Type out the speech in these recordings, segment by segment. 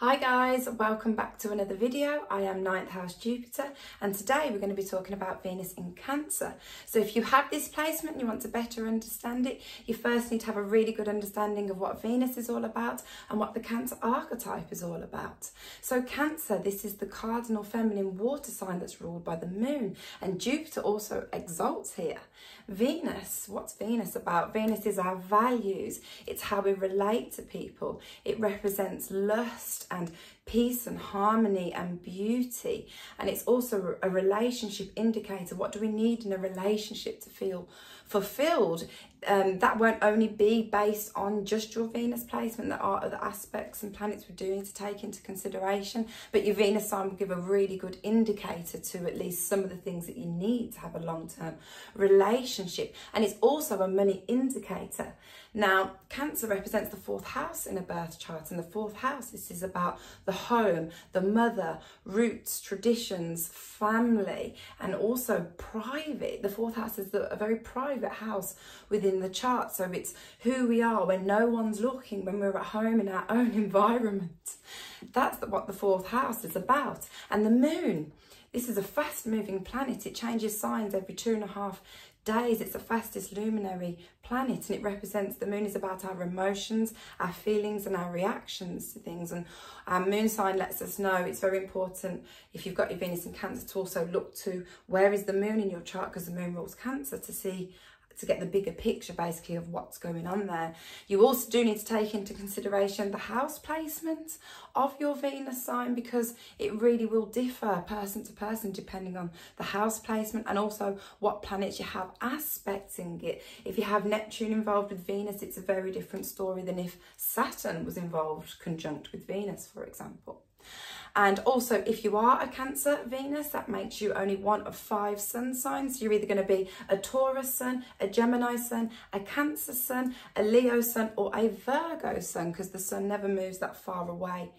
Hi guys, welcome back to another video. I am 9th house Jupiter and today we're going to be talking about Venus in Cancer. So if you have this placement and you want to better understand it, you first need to have a really good understanding of what Venus is all about and what the Cancer archetype is all about. So Cancer, this is the cardinal feminine water sign that's ruled by the moon, and Jupiter also exalts here. Venus, what's Venus about? Venus is our values. It's how we relate to people. It represents lust and peace and harmony and beauty, and it's also a relationship indicator. What do we need in a relationship to feel fulfilled? That won't only be based on just your Venus placement. There are other aspects and planets we do need to take into consideration, but your Venus sign will give a really good indicator to at least some of the things that you need to have a long-term relationship. And it's also a money indicator. Now, Cancer represents the 4th house in a birth chart, and the 4th house, this is about the home, the mother, roots, traditions, family, and also private. The 4th house is a very private house within the chart, so it's who we are when no one's looking, when we're at home in our own environment. That's what the 4th house is about. And the moon, this is a fast-moving planet. It changes signs every 2.5 days. It's the fastest luminary planet, and it represents, the moon is about our emotions, our feelings and our reactions to things. And our moon sign lets us know it's very important, if you've got your Venus in Cancer, to also look to where is the moon in your chart, because the moon rules Cancer, to get the bigger picture basically of what's going on there. You also do need to take into consideration the house placement of your Venus sign, because it really will differ person to person depending on the house placement and also what planets you have aspecting it. If you have Neptune involved with Venus, it's a very different story than if Saturn was involved conjunct with Venus, for example. And also, if you are a Cancer Venus, that makes you only one of 5 sun signs. You're either going to be a Taurus sun, a Gemini sun, a Cancer sun, a Leo sun, or a Virgo sun, because the sun never moves that far away.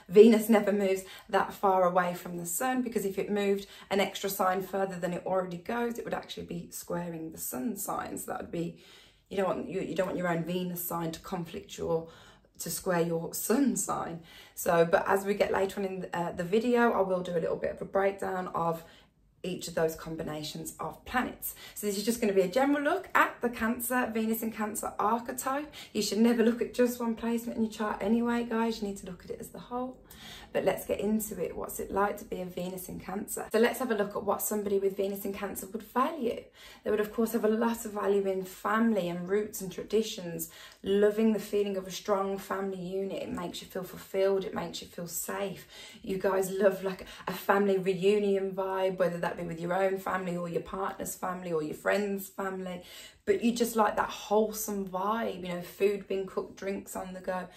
Venus never moves that far away from the sun, because if it moved an extra sign further than it already goes, it would actually be squaring the sun signs. That would be, you don't want your own Venus sign to square your sun sign. So, but as we get later on in the video, I will do a little bit of a breakdown of each of those combinations of planets. So this is just going to be a general look at the Cancer, Venus in Cancer archetype. You should never look at just one placement in your chart anyway, guys. You need to look at it as the whole. But let's get into it. What's it like to be a Venus in Cancer? So let's have a look at what somebody with Venus in Cancer would value. They would, of course, have a lot of value in family and roots and traditions, loving the feeling of a strong family unit. It makes you feel fulfilled. It makes you feel safe. You guys love like a family reunion vibe, whether that be with your own family or your partner's family or your friend's family. But you just like that wholesome vibe, you know, food being cooked, drinks on the go.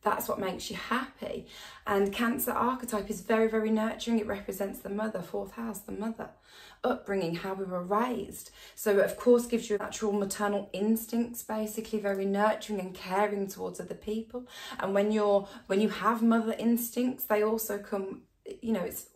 That's what makes you happy. And Cancer archetype is very, very nurturing. It represents the mother, 4th house, the mother, upbringing, how we were raised. So it, of course, gives you natural maternal instincts, basically very nurturing and caring towards other people. And when you have mother instincts, they also come, you know, it's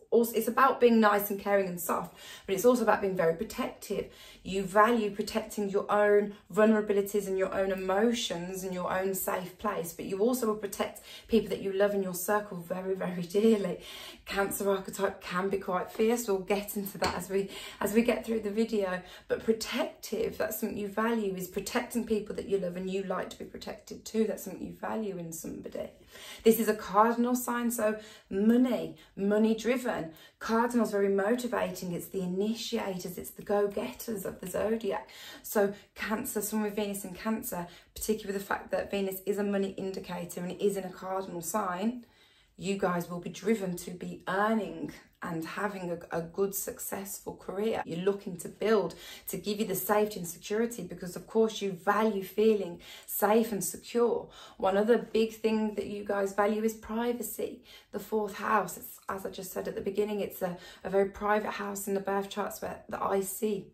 about being nice and caring and soft, but it's also about being very protective. You value protecting your own vulnerabilities and your own emotions and your own safe place, but you also will protect people that you love in your circle very, very dearly. Cancer archetype can be quite fierce. We'll get into that as we get through the video, but protective, that's something you value, is protecting people that you love and you like to be protected too. That's something you value in somebody. This is a cardinal sign, so money driven. Cardinal's very motivating. It's the initiators, it's the go-getters of the zodiac. So Cancer, someone with Venus in Cancer, particularly with the fact that Venus is a money indicator and it is in a cardinal sign, you guys will be driven to be earning and having a good, successful career. You're looking to build, to give you the safety and security, because of course you value feeling safe and secure. One other big thing that you guys value is privacy. The 4th house, it's, as I just said at the beginning, it's a very private house in the birth charts that I see.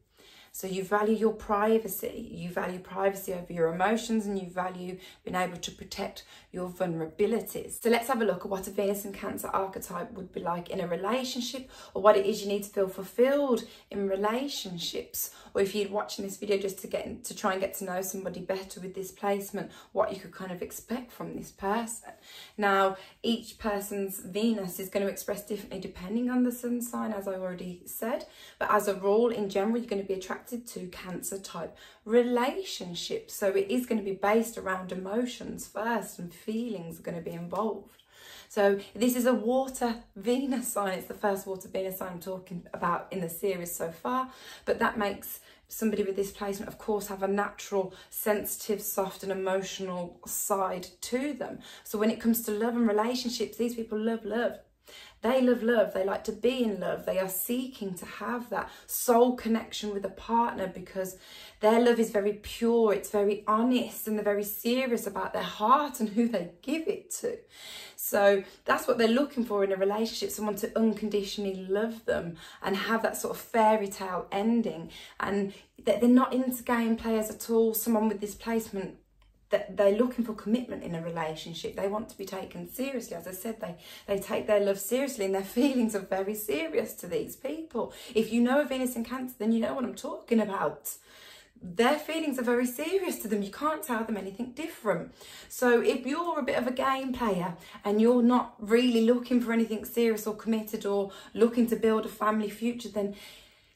So you value your privacy. You value privacy over your emotions, and you value being able to protect your vulnerabilities. So let's have a look at what a Venus in Cancer archetype would be like in a relationship, or what it is you need to feel fulfilled in relationships. Or if you're watching this video just to try and get to know somebody better with this placement, what you could kind of expect from this person. Now, each person's Venus is going to express differently depending on the sun sign, as I already said. But as a rule, in general, you're going to be attracted to Cancer type relationships. So it is going to be based around emotions first, and feelings are going to be involved. So this is a water Venus sign. It's the first water Venus sign I'm talking about in the series so far. But that makes somebody with this placement, of course, have a natural, sensitive, soft and emotional side to them. So when it comes to love and relationships, these people love love. They love love. They like to be in love. They are seeking to have that soul connection with a partner, because their love is very pure. It's very honest, and they're very serious about their heart and who they give it to. So that's what they're looking for in a relationship, someone to unconditionally love them and have that sort of fairy tale ending. And they're not into game players at all. Someone with this placement, that they're looking for commitment in a relationship. They want to be taken seriously. As I said, they take their love seriously, and their feelings are very serious to these people. If you know a Venus in Cancer, then you know what I'm talking about. Their feelings are very serious to them. You can't tell them anything different. So if you're a bit of a game player and you're not really looking for anything serious or committed, or looking to build a family future, then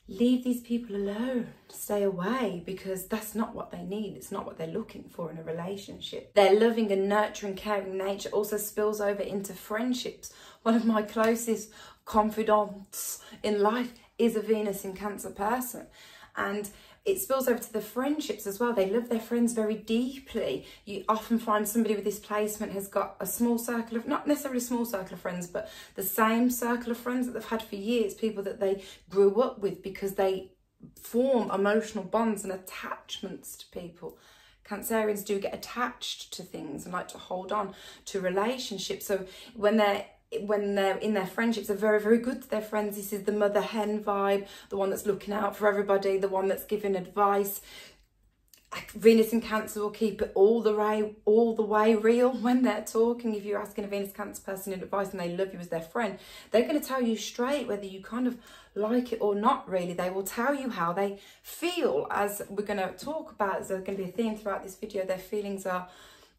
leave these people alone. Stay away, because that's not what they need. It's not what they're looking for in a relationship. Their loving and nurturing, caring nature also spills over into friendships. One of my closest confidants in life is a Venus in Cancer person, and it spills over to the friendships as well. They love their friends very deeply. You often find somebody with this placement has got a small circle of, not necessarily a small circle of friends, but the same circle of friends that they've had for years, people that they grew up with, because they form emotional bonds and attachments to people. Cancerians do get attached to things and like to hold on to relationships. So when they're in their friendships, they're very, very good to their friends. This is the mother hen vibe, the one that's looking out for everybody, the one that's giving advice. Venus in Cancer will keep it all the way real when they're talking. If you're asking a Venus Cancer person in advice and they love you as their friend, they're going to tell you straight whether you kind of like it or not. Really, they will tell you how they feel, as we're going to talk about. There's going to be a theme throughout this video. Their feelings are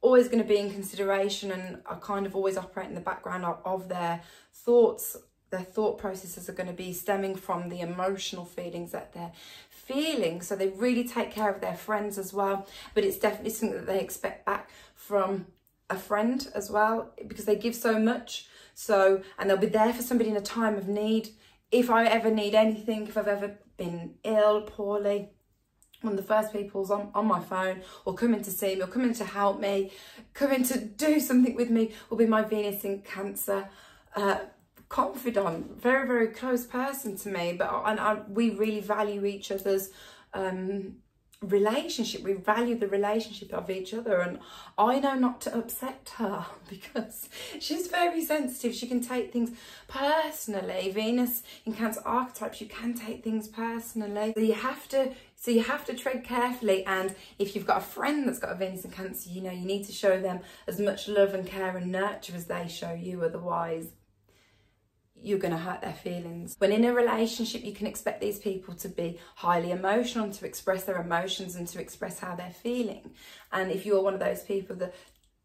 always going to be in consideration, and are kind of always operating in the background of their thoughts. Their thought processes are going to be stemming from the emotional feelings that they're feeling. So they really take care of their friends as well. But it's definitely something that they expect back from a friend as well, because they give so much. So, and they'll be there for somebody in a time of need. If I ever need anything, if I've ever been ill, poorly, one of the first people's on my phone, or coming to see me, or coming to help me, coming to do something with me, will be my Venus in Cancer confidant, very, very close person to me. But we really value each other's relationship. We value the relationship of each other, and I know not to upset her, because she's very sensitive. She can take things personally. Venus in Cancer archetypes, you can take things personally. So you have to tread carefully. And if you've got a friend that's got a Venus in Cancer, you know, you need to show them as much love and care and nurture as they show you. Otherwise, you're going to hurt their feelings. When in a relationship, you can expect these people to be highly emotional, and to express their emotions and to express how they're feeling. And if you're one of those people that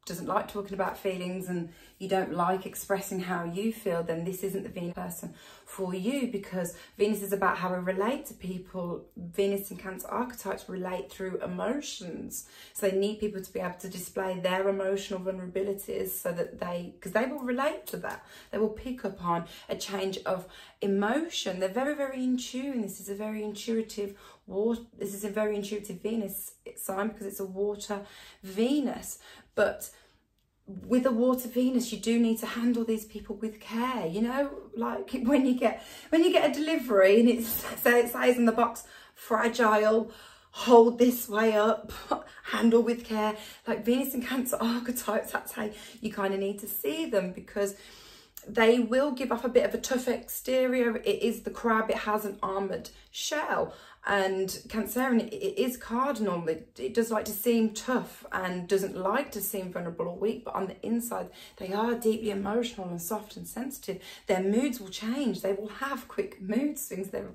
doesn't like talking about feelings, and you don't like expressing how you feel, then this isn't the Venus person for you, because Venus is about how we relate to people. Venus in Cancer archetypes relate through emotions. So they need people to be able to display their emotional vulnerabilities, so that because they will relate to that. They will pick up on a change of emotion. They're very, very in tune. This is a very intuitive Venus sign, because it's a water Venus. But with a water Venus, you do need to handle these people with care. You know, like when you get a delivery and it says in the box, fragile, hold this way up, handle with care. Like Venus in Cancer archetypes, that's how you kind of need to see them, because They will give off a bit of a tough exterior. It is the crab, it has an armoured shell. And Cancerian, it is cardinal. It does like to seem tough and doesn't like to seem vulnerable or weak, but on the inside, they are deeply emotional and soft and sensitive. Their moods will change. They will have quick mood swings. Their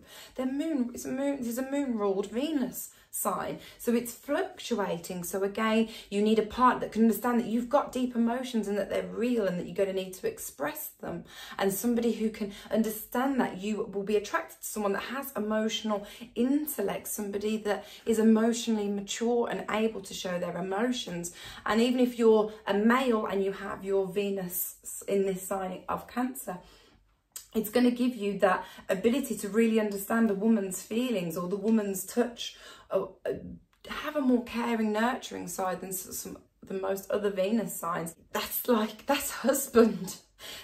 moon is a moon-ruled Venus sign, so it's fluctuating. So again, you need a partner that can understand that you've got deep emotions and that they're real and that you're going to need to express them, and somebody who can understand that. You will be attracted to someone that has emotional intellect, somebody that is emotionally mature and able to show their emotions. And even if you're a male and you have your Venus in this sign of Cancer, it's going to give you that ability to really understand a woman's feelings or the woman's touch, have a more caring, nurturing side than the most other Venus signs. That's husband.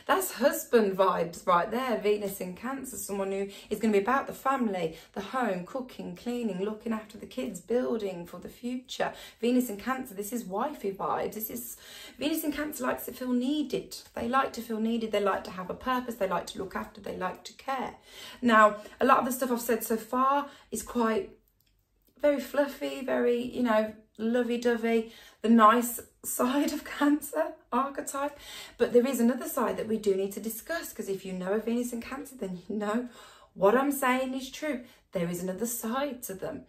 That's husband vibes right there. Venus in Cancer, someone who is going to be about the family, the home, cooking, cleaning, looking after the kids, building for the future. Venus in Cancer, this is wifey vibes. Venus in Cancer likes to feel needed. They like to feel needed. They like to have a purpose. They like to look after. They like to care. Now, a lot of the stuff I've said so far is very fluffy, very, you know, lovey-dovey, the nice side of Cancer archetype. But there is another side that we do need to discuss, because if you know a Venus in Cancer, then you know what I'm saying is true. There is another side to them.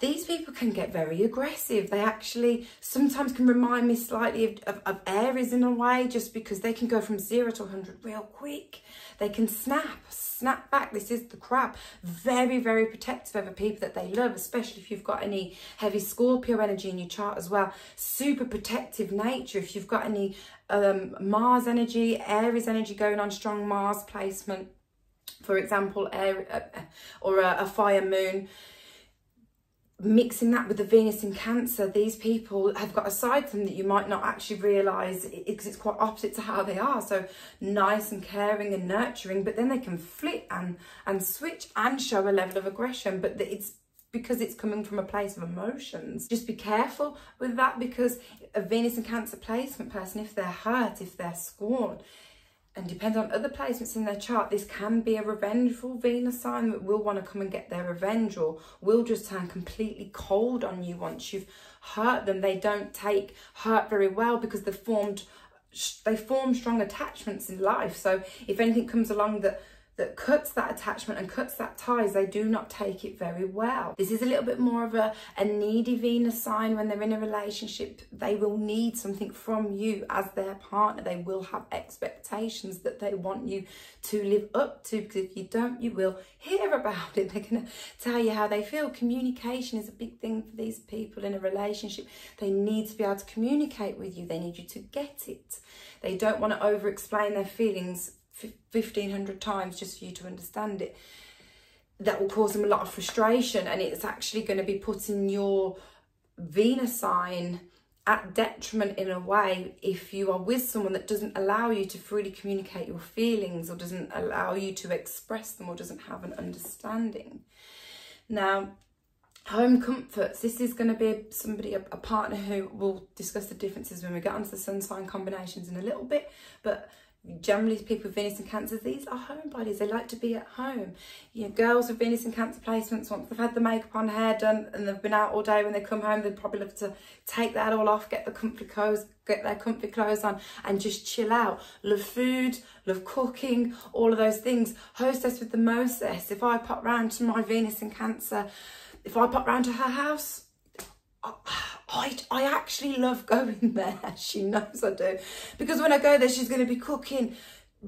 These people can get very aggressive. They actually sometimes can remind me slightly of Aries in a way, just because they can go from 0 to 100 real quick. They can snap back. This is the crab. Very, very protective over people that they love, especially if you've got any heavy Scorpio energy in your chart as well. Super protective nature. If you've got any Mars energy, Aries energy going on, strong Mars placement, for example, or a fire moon, mixing that with the Venus in Cancer, these people have got a side to them that you might not actually realise, because it's quite opposite to how they are. So nice and caring and nurturing, but then they can flip and switch and show a level of aggression, but it's because it's coming from a place of emotions. Just be careful with that, because a Venus in Cancer placement person, if they're hurt, if they're scorned, and depend on other placements in their chart, this can be a revengeful Venus sign that will want to come and get their revenge, or will just turn completely cold on you once you've hurt them. They don't take hurt very well, because they form strong attachments in life. So if anything comes along that cuts that attachment and cuts that ties, they do not take it very well. This is a little bit more of a needy Venus sign. When they're in a relationship, they will need something from you as their partner. They will have expectations that they want you to live up to, because if you don't, you will hear about it. They're going to tell you how they feel. Communication is a big thing for these people in a relationship. They need to be able to communicate with you. They need you to get it. They don't want to over-explain their feelings 1,500 times just for you to understand it. That will cause them a lot of frustration, and it's actually going to be putting your Venus sign at detriment in a way if you are with someone that doesn't allow you to freely communicate your feelings, or doesn't allow you to express them, or doesn't have an understanding. Now, home comforts, this is going to be a partner who will discuss the differences when we get onto the sun sign combinations in a little bit, but generally people with Venus and Cancer, these are homebodies. They like to be at home. You know, girls with Venus and Cancer placements, once they've had the makeup on, hair done, and they've been out all day, when they come home, they'd probably love to take that all off, get their comfy clothes on, and just chill out. Love food, love cooking, all of those things. Hostess with the mostess. If I pop round to my Venus and Cancer, if I pop round to her house, I actually love going there. She knows I do, because when I go there, she's going to be cooking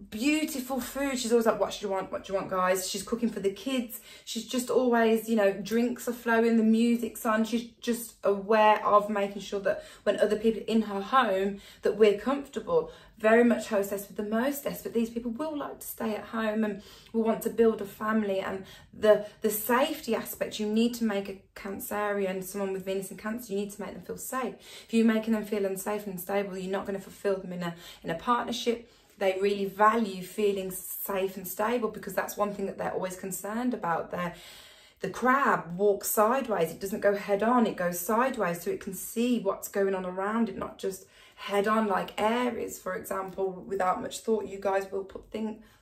beautiful food. She's always like, what do you want, guys? She's cooking for the kids. She's just always, you know, drinks are flowing, the music's on. She's just aware of making sure that when other people are in her home, that we're comfortable. Very much hostess with the mostess, but these people will like to stay at home and will want to build a family. And the safety aspect, you need to make a Cancerian, someone with Venus and Cancer, you need to make them feel safe. If you're making them feel unsafe and unstable, you're not going to fulfill them in a partnership. They really value feeling safe and stable, because that's one thing that they're always concerned about. The crab walks sideways. It doesn't go head on, it goes sideways, so it can see what's going on around it, not just head on, like Aries, for example, without much thought. You guys will put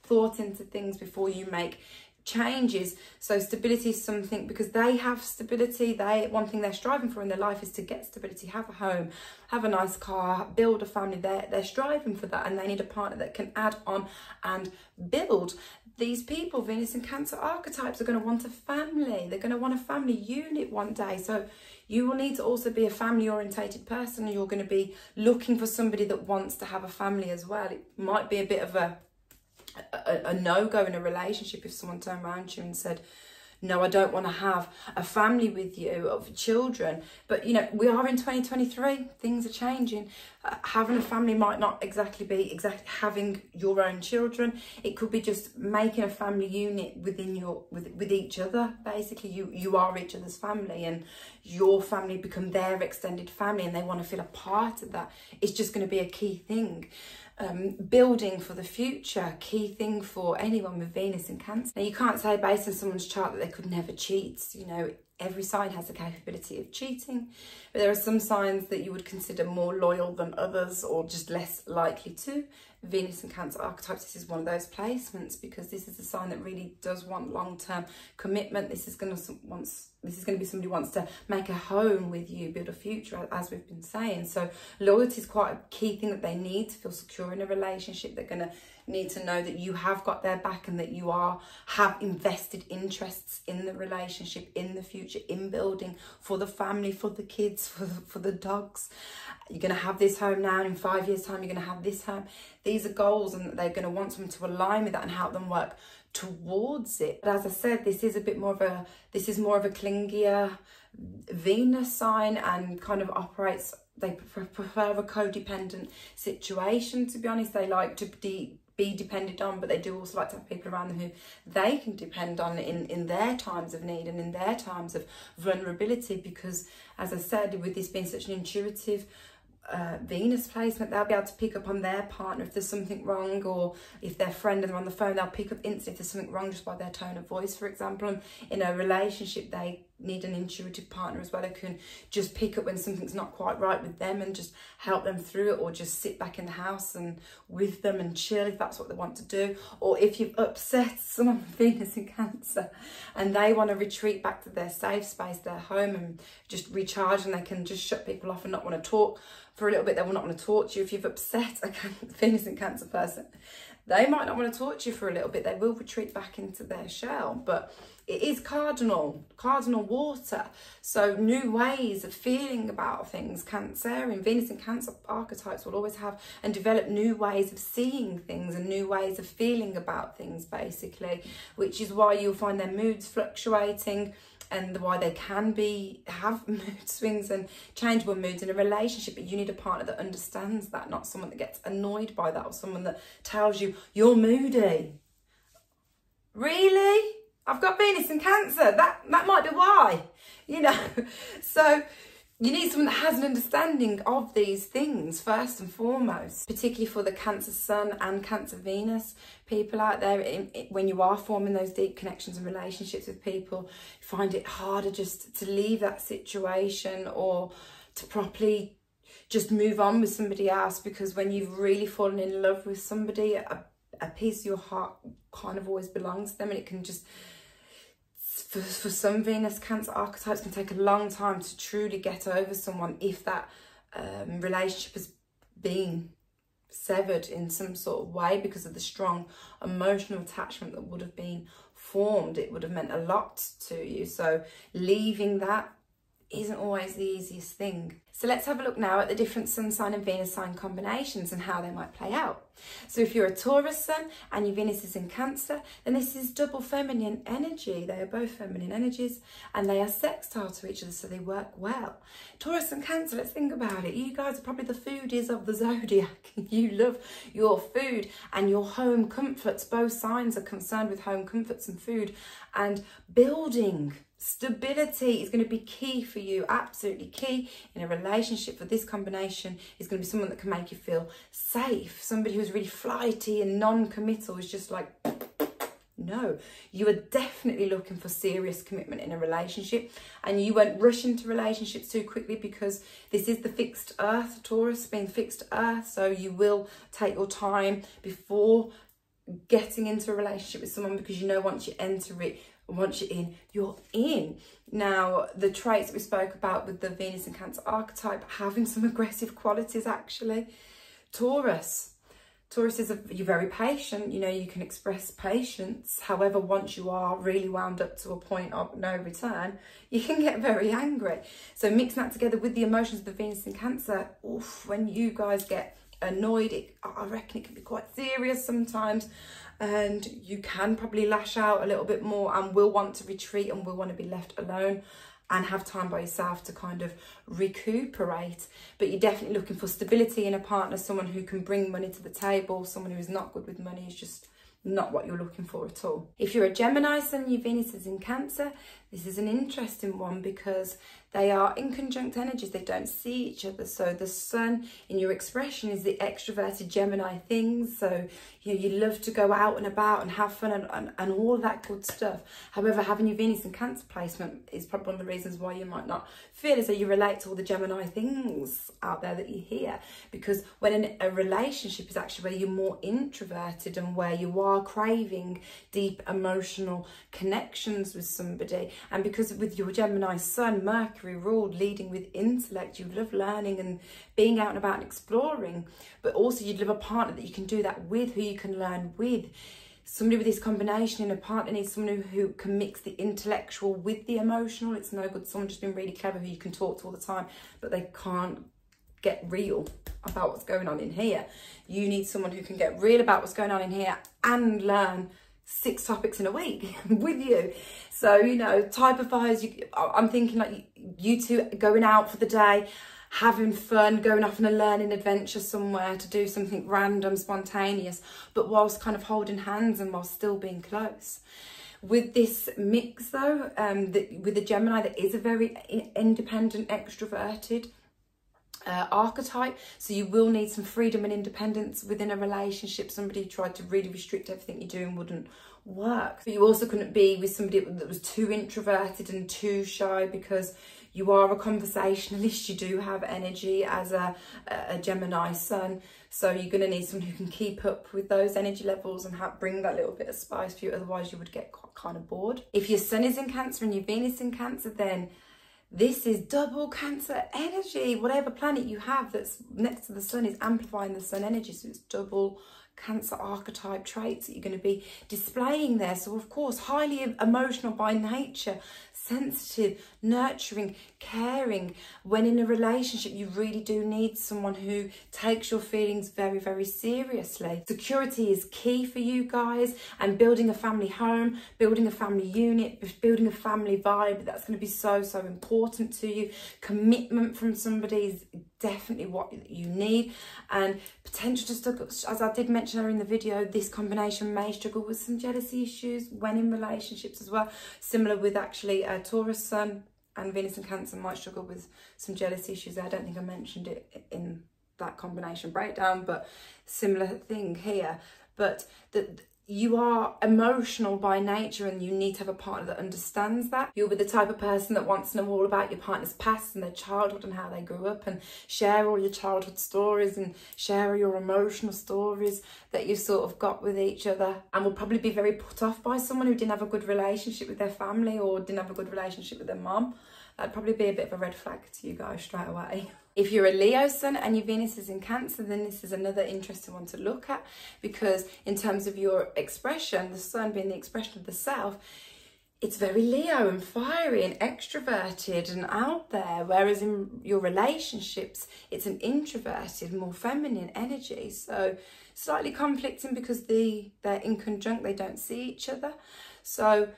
thought into things before you make changes. So stability is something, because they have stability, one thing they're striving for in their life is to get stability, have a home, have a nice car, build a family. They're striving for that, and they need a partner that can add on and build. These people, Venus and Cancer archetypes, are going to want a family. They're going to want a family unit one day. So you will need to also be a family orientated person, and you're going to be looking for somebody that wants to have a family as well. It might be a bit of a no-go in a relationship if someone turned around to you and said, no, I don't want to have a family with you of children. But, you know, we are in 2023. Things are changing. Having a family might not exactly be having your own children. It could be just making a family unit within with each other. Basically, you are each other's family, and your family become their extended family, and they want to feel a part of that. It's just going to be a key thing. Building for the future, key thing for anyone with Venus in Cancer. Now, you can't say based on someone's chart that they could never cheat. You know, every sign has the capability of cheating, but there are some signs that you would consider more loyal than others, or just less likely to. Venus and Cancer archetypes, this is one of those placements, because this is a sign that really does want long-term commitment. This is going to be somebody who wants to make a home with you, build a future, as we've been saying. So loyalty is quite a key thing that they need to feel secure in a relationship. They're going to need to know that you have got their back, and that you have invested interests in the relationship, in the future, in building for the family, for the kids, for the dogs. You're going to have this home now, and in 5 years' time, you're going to have this home. These are goals, and they're going to want someone to align with that and help them work towards it. But as I said, this is more of a clingier Venus sign, and kind of operates, they prefer a codependent situation, to be honest. They like to be depended on, but they do also like to have people around them who they can depend on in their times of need and in their times of vulnerability. Because, as I said, with this being such an intuitive Venus placement, they'll be able to pick up on their partner if there's something wrong, or if their friend and they're on the phone, they'll pick up instantly if there's something wrong just by their tone of voice, for example. And in a relationship, they need an intuitive partner as well, who can just pick up when something's not quite right with them and just help them through it, or just sit back in the house and with them and chill if that's what they want to do. Or if you've upset someone with Venus in Cancer and they want to retreat back to their safe space, their home, and just recharge, and they can just shut people off and not want to talk for a little bit, they will not want to talk to you. If you've upset a Venus in Cancer person, they might not want to talk to you for a little bit. They will retreat back into their shell. But it is cardinal water. So new ways of feeling about things. Cancerian, Venus and Cancer archetypes will always have and develop new ways of seeing things and new ways of feeling about things, basically, which is why you'll find their moods fluctuating, and why they can have mood swings and changeable moods in a relationship. But you need a partner that understands that, not someone that gets annoyed by that, or someone that tells you, you're moody. Really? I've got Venus in Cancer. That might be why, you know. So you need someone that has an understanding of these things first and foremost, particularly for the Cancer Sun and Cancer Venus people out there. When you are forming those deep connections and relationships with people, you find it harder just to leave that situation, or to properly just move on with somebody else, because when you've really fallen in love with somebody, a piece of your heart kind of always belongs to them, and it can just, for some Venus Cancer archetypes, can take a long time to truly get over someone if that relationship has been severed in some sort of way because of the strong emotional attachment that would have been formed. It would have meant a lot to you. So leaving that isn't always the easiest thing. So let's have a look now at the different sun sign and Venus sign combinations and how they might play out. So if you're a Taurus sun and your Venus is in Cancer, then this is double feminine energy. They are both feminine energies, and they are sextile to each other, so they work well. Taurus and Cancer, let's think about it. You guys are probably the foodies of the zodiac. You love your food and your home comforts. Both signs are concerned with home comforts and food, and building. Stability is going to be key for you, absolutely key in a relationship. For this combination is going to be someone that can make you feel safe. Somebody who's really flighty and non-committal is just like, No, you are definitely looking for serious commitment in a relationship, and you won't rush into relationships too quickly because this is the fixed earth, Taurus being fixed earth. So you will take your time before getting into a relationship with someone, because you know once you enter it, once you're in. Now, the traits that we spoke about with the Venus and Cancer archetype, having some aggressive qualities actually. Taurus is you're very patient, you know, you can express patience. However, once you are really wound up to a point of no return, you can get very angry. So mixing that together with the emotions of the Venus in Cancer, oof, when you guys get annoyed, I reckon it can be quite serious sometimes, and you can probably lash out a little bit more and will want to retreat and will want to be left alone and have time by yourself to kind of recuperate. But you're definitely looking for stability in a partner, someone who can bring money to the table. Someone who is not good with money is just not what you're looking for at all. If you're a Gemini sun, your Venus is in Cancer, this is an interesting one because they are in conjunct energies. They don't see each other. So the sun in your expression is the extroverted Gemini things. So, you know, you love to go out and about and have fun and all that good stuff. However, having your Venus in Cancer placement is probably one of the reasons why you might not feel as though you relate to all the Gemini things out there that you hear. Because when a relationship is actually where you're more introverted and where you are craving deep emotional connections with somebody, and because with your Gemini sun, Mercury ruled, leading with intellect, you love learning and being out and about and exploring, but also you'd love a partner that you can do that with, who you can learn with. Somebody with this combination in a partner needs someone who can mix the intellectual with the emotional. It's no good someone just being really clever who you can talk to all the time, but they can't get real about what's going on in here. You need someone who can get real about what's going on in here and learn 6 topics in a week with you. So, you know, typifies, I'm thinking like you two going out for the day, having fun, going off on a learning adventure somewhere to do something random, spontaneous, but whilst kind of holding hands and whilst still being close. With this mix though, with the Gemini, that is a very independent, extroverted archetype, so you will need some freedom and independence within a relationship. Somebody who tried to really restrict everything you're doing wouldn't work. But you also couldn't be with somebody that was too introverted and too shy, because you are a conversationalist. You do have energy as a Gemini sun, so you're going to need someone who can keep up with those energy levels and bring that little bit of spice for you. Otherwise you would get kind of bored. If your sun is in Cancer and your Venus in Cancer, then this is double Cancer energy. Whatever planet you have that's next to the sun is amplifying the sun energy. So it's double Cancer archetype traits that you're going to be displaying there. So of course, highly emotional by nature, sensitive, nurturing, caring. When in a relationship, you really do need someone who takes your feelings very, very seriously. Security is key for you guys, and building a family home, building a family unit, building a family vibe, that's going to be so, so important to you. Commitment from somebody is definitely what you need, and potential to struggle, as I did mention earlier in the video, this combination may struggle with some jealousy issues when in relationships as well. Similar with actually Taurus sun and Venus and Cancer might struggle with some jealousy issues. I don't think I mentioned it in that combination breakdown, but similar thing here. But you are emotional by nature, and you need to have a partner that understands that. You'll be the type of person that wants to know all about your partner's past and their childhood and how they grew up, and share all your childhood stories and share your emotional stories that you've sort of got with each other, and will probably be very put off by someone who didn't have a good relationship with their family or didn't have a good relationship with their mum. That'd probably be a bit of a red flag to you guys straight away. If you're a Leo sun and your Venus is in Cancer, then this is another interesting one to look at, because in terms of your expression, the sun being the expression of the self, it's very Leo and fiery and extroverted and out there, whereas in your relationships, it's an introverted, more feminine energy. So slightly conflicting because they're in conjunct, they don't see each other. So,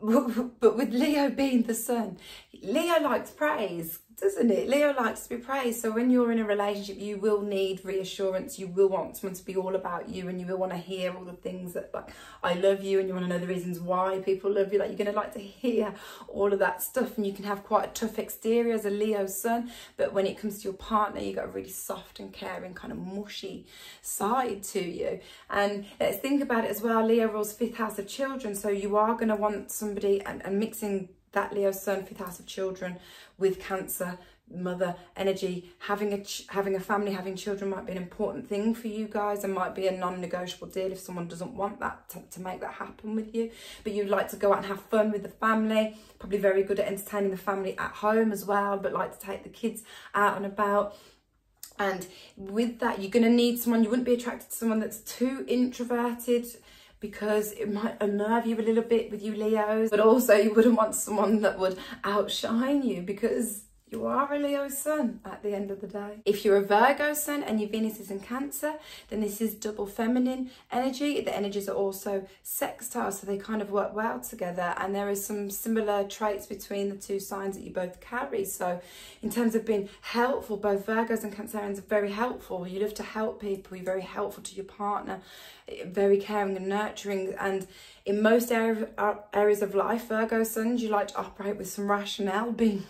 but with Leo being the sun, Leo likes praise. doesn't it? Leo likes to be praised. So when you're in a relationship, you will need reassurance. You will want someone to be all about you, and you will want to hear all the things that, like, I love you, and you want to know the reasons why people love you. Like, you're going to like to hear all of that stuff, and you can have quite a tough exterior as a Leo sun, but when it comes to your partner, you've got a really soft and caring, kind of mushy side to you. And let's think about it as well. Leo rules 5th house of children, so you are going to want somebody, and mixing that Leo sun, 5th house of children, with Cancer mother energy, having a family, having children might be an important thing for you guys, and might be a non-negotiable deal if someone doesn't want that to make that happen with you. But you'd like to go out and have fun with the family, probably very good at entertaining the family at home as well, but like to take the kids out and about. And with that, you're going to need someone. You wouldn't be attracted to someone that's too introverted, because it might unnerve you a little bit with you Leos. But also you wouldn't want someone that would outshine you, because you are a Leo sun at the end of the day. If you're a Virgo sun and your Venus is in Cancer, then this is double feminine energy. The energies are also sextile, so they kind of work well together, and there is some similar traits between the two signs that you both carry. So in terms of being helpful, both Virgos and Cancerians are very helpful. You love to help people, you're very helpful to your partner, very caring and nurturing. And in most areas of life, Virgo suns, you like to operate with some rationale, being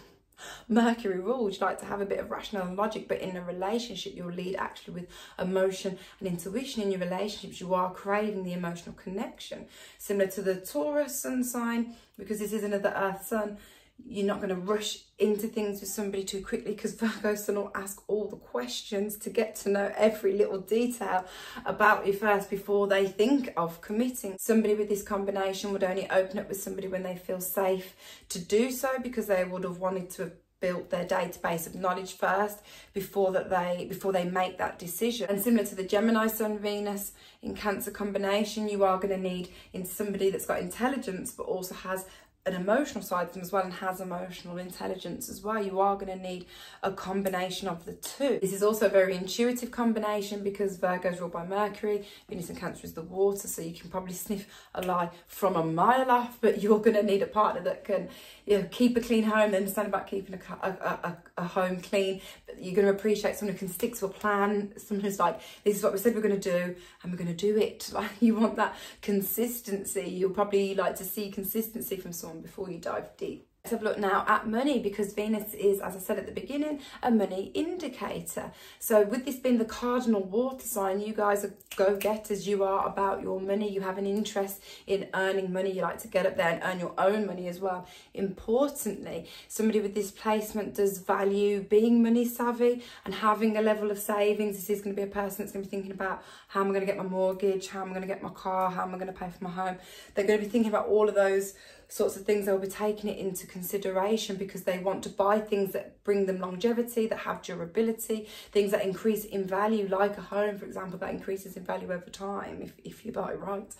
Mercury rules, you like to have a bit of rationale and logic. But in a relationship, you'll lead actually with emotion and intuition. In your relationships, you are craving the emotional connection, similar to the Taurus sun sign, because this is another earth sun. You're not going to rush into things with somebody too quickly, because Virgo sun will ask all the questions to get to know every little detail about you first before they think of committing. Somebody with this combination would only open up with somebody when they feel safe to do so, because they would have wanted to have built their database of knowledge first before they make that decision. And similar to the Gemini sun Venus in Cancer combination, you are going to need in somebody that's got intelligence but also has an emotional side to them as well, and has emotional intelligence as well. You are going to need a combination of the two. This is also a very intuitive combination, because Virgo is ruled by Mercury, Venus in Cancer is the water, so you can probably sniff a lie from a mile off. But you're going to need a partner that can, you know, keep a clean home. They understand about keeping a home clean. But you're going to appreciate someone who can stick to a plan. Someone who's like, this is what we said we're going to do, and we're going to do it. Like, you want that consistency. You'll probably like to see consistency from someone before you dive deep. Let's have a look now at money, because Venus is, as I said at the beginning, a money indicator. So with this being the cardinal water sign, you guys are go-getters. You are about your money. You have an interest in earning money. You like to get up there and earn your own money as well. Importantly, somebody with this placement does value being money savvy and having a level of savings. This is going to be a person that's going to be thinking about, how am I going to get my mortgage? How am I going to get my car? How am I going to pay for my home? They're going to be thinking about all of those sorts of things. They'll be taking it into consideration, because they want to buy things that bring them longevity, that have durability, things that increase in value, like a home, for example, that increases in value over time if you buy it right.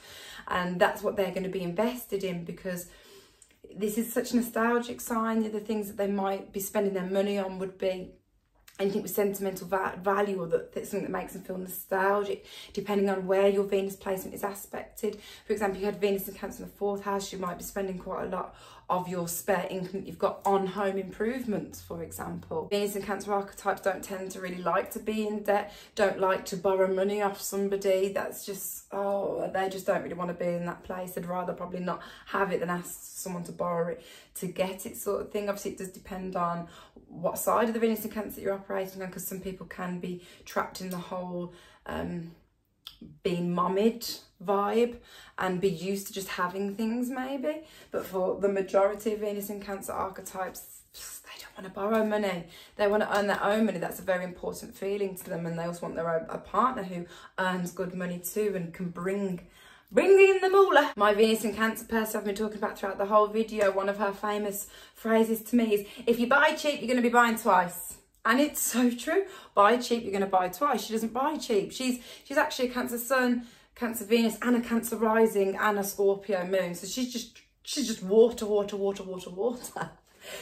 And that's what they're going to be invested in, because this is such a nostalgic sign. The things that they might be spending their money on would be anything with sentimental value, or that's something that makes them feel nostalgic, depending on where your Venus placement is aspected. For example, you had Venus in Cancer in the 4th house, you might be spending quite a lot of your spare income that you've got on home improvements, for example. Venus and Cancer archetypes don't tend to really like to be in debt, don't like to borrow money off somebody. That's just, oh, they just don't really want to be in that place. They'd rather probably not have it than ask someone to borrow it to get it, sort of thing. Obviously, it does depend on what side of the Venus and Cancer you're operating on, because some people can be trapped in the whole being mommied vibe and be used to just having things, maybe. But for the majority of Venus and Cancer archetypes, they don't want to borrow money. They want to earn their own money. That's a very important feeling to them, and they also want their own, a partner who earns good money too and can bring in the moolah. My Venus in Cancer person I've been talking about throughout the whole video, one of her famous phrases to me is, if you buy cheap, you're going to be buying twice. And it's so true. Buy cheap, you're going to buy twice. She doesn't buy cheap. She's actually a Cancer sun, Cancer Venus, and a Cancer rising, and a Scorpio moon. So she's just water.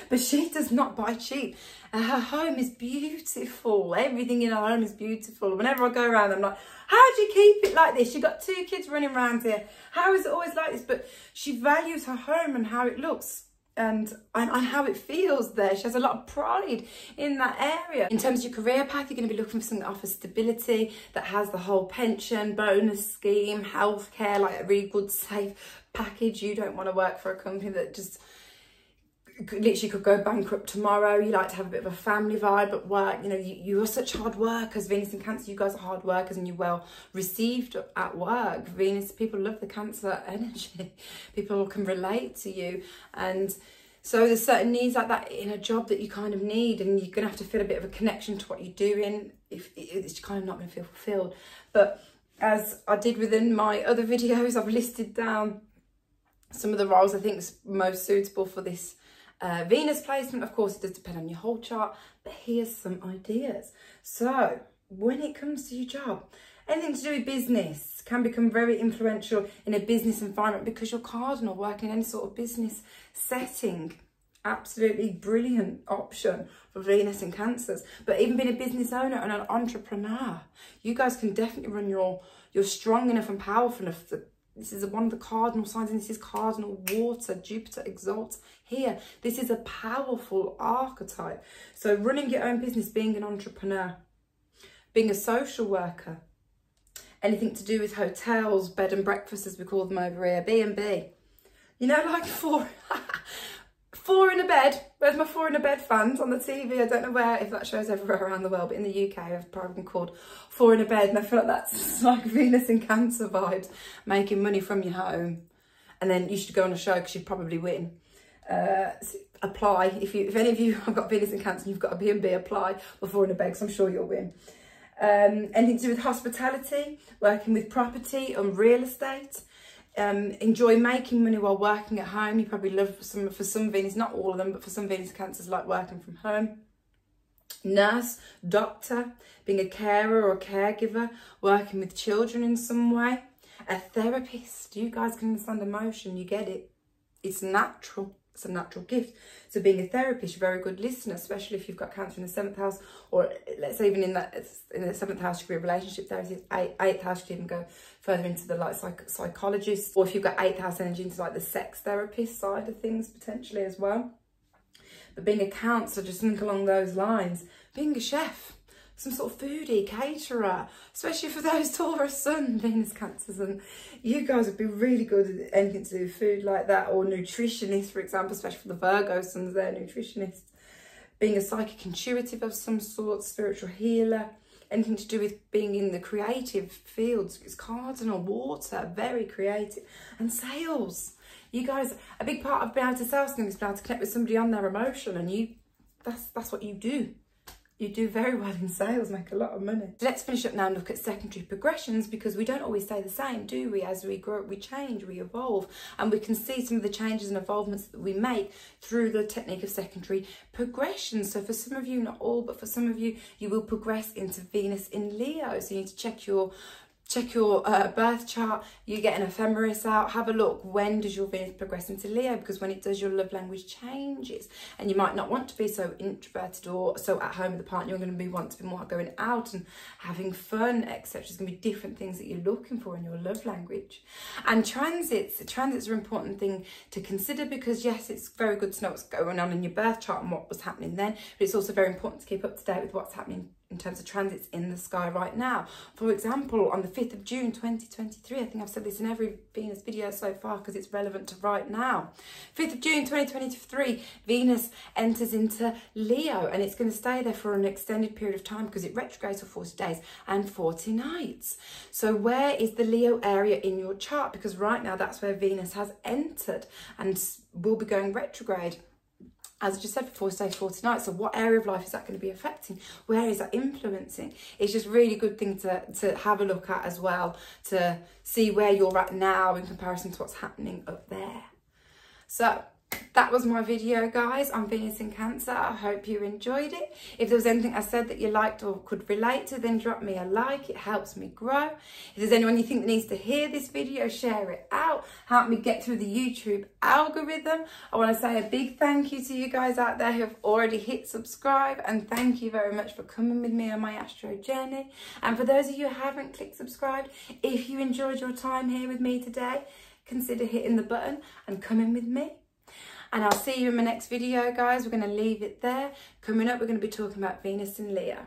But she does not buy cheap. Her home is beautiful. Everything in her home is beautiful. Whenever I go around, I'm like, how do you keep it like this? You've got 2 kids running around here. How is it always like this? But she values her home and how it looks. and how it feels there. She has a lot of pride in that area. In terms of your career path, you're going to be looking for something that offers stability, that has the whole pension, bonus scheme, healthcare, like a really good, safe package. You don't want to work for a company that just literally could go bankrupt tomorrow. You like to have a bit of a family vibe at work. You know, you are such hard workers. Venus in Cancer, you guys are hard workers and you're well received at work. Venus, people love the Cancer energy. People can relate to you. And so there's certain needs like that in a job that you kind of need, and you're going to have to feel a bit of a connection to what you're doing if it's kind of not going to feel fulfilled. But as I did within my other videos, I've listed down some of the roles I think is most suitable for this Venus placement. Of course, it does depend on your whole chart, but here's some ideas. So when it comes to your job, anything to do with business can become very influential in a business environment because you're cardinal, working in any sort of business setting. Absolutely brilliant option for Venus in Cancers. But even being a business owner and an entrepreneur, you guys can definitely run you're strong enough and powerful enough that this is one of the cardinal signs, and this is cardinal water. Jupiter exalts here. This is a powerful archetype. So running your own business, being an entrepreneur, being a social worker, anything to do with hotels, bed and breakfast as we call them over here, B&B. You know, like four in a bed. Where's my 4 in a bed fans on the TV? I don't know if that shows everywhere around the world, but in the UK I've probably called 4 in a bed, and I feel like that's like Venus in Cancer vibes, making money from your home. And then you should go on a show because you'd probably win. So apply if any of you have got Venus in Cancer and you've got a B&B, apply for 4 in a bed because I'm sure you'll win. Anything to do with hospitality, working with property and real estate. Enjoy making money while working at home. You probably love for some Venus, not all of them, but for some Venus Cancers like working from home. Nurse, doctor, being a carer or a caregiver, working with children in some way. A therapist, you guys can understand emotion, you get it. It's natural. It's a natural gift. So being a therapist, you're a very good listener, especially if you've got Cancer in the 7th house, or let's say even in the 7th house, you could be a relationship therapist. 8th house, you could even go further into the like psychologist, or if you've got 8th house energy into like the sex therapist side of things potentially as well. But being a counsellor, just think along those lines. Being a chef, some sort of foodie, caterer, especially for those Taurus Sun, Venus Cancers, and you guys would be really good at anything to do with food like that, or nutritionist, for example, especially for the Virgo Suns, they're nutritionists. Being a psychic intuitive of some sort, spiritual healer, anything to do with being in the creative fields, it's cardinal water, very creative. And sales, you guys, a big part of being able to sell something is being able to connect with somebody on their emotion, and that's what you do. You do very well in sales, make a lot of money. Let's finish up now and look at secondary progressions, because we don't always stay the same, do we? As we grow, we change, we evolve, and we can see some of the changes and evolvements that we make through the technique of secondary progression. So for some of you, not all, but for some of you, you will progress into Venus in Leo. So you need to check your birth chart. You get an ephemeris out, have a look, when does your Venus progress into Leo, because when it does, your love language changes, and you might not want to be so introverted or so at home with the partner. You're going to want to be more going out and having fun, etc. There's going to be different things that you're looking for in your love language. And transits are an important thing to consider, because yes, it's very good to know what's going on in your birth chart and what was happening then, but it's also very important to keep up to date with what's happening in terms of transits in the sky right now. For example, on the 5th of June 2023, I think I've said this in every Venus video so far because it's relevant to right now. 5th of June 2023, Venus enters into Leo, and it's going to stay there for an extended period of time because it retrogrades for 40 days and 40 nights. So where is the Leo area in your chart? Because right now that's where Venus has entered and will be going retrograde, as I just said, for 40 days, 40 nights. So what area of life is that going to be affecting? Where is that influencing? It's just really good thing to have a look at as well, to see where you're at now in comparison to what's happening up there. So that was my video, guys, on Venus in Cancer. I hope you enjoyed it. If there was anything I said that you liked or could relate to, then drop me a like. It helps me grow. If there's anyone you think that needs to hear this video, share it out. Help me get through the YouTube algorithm. I want to say a big thank you to you guys out there who have already hit subscribe, and thank you very much for coming with me on my astro journey. And for those of you who haven't clicked subscribe, if you enjoyed your time here with me today, consider hitting the button and coming with me. And I'll see you in my next video, guys. We're going to leave it there. Coming up, we're going to be talking about Venus in Leo.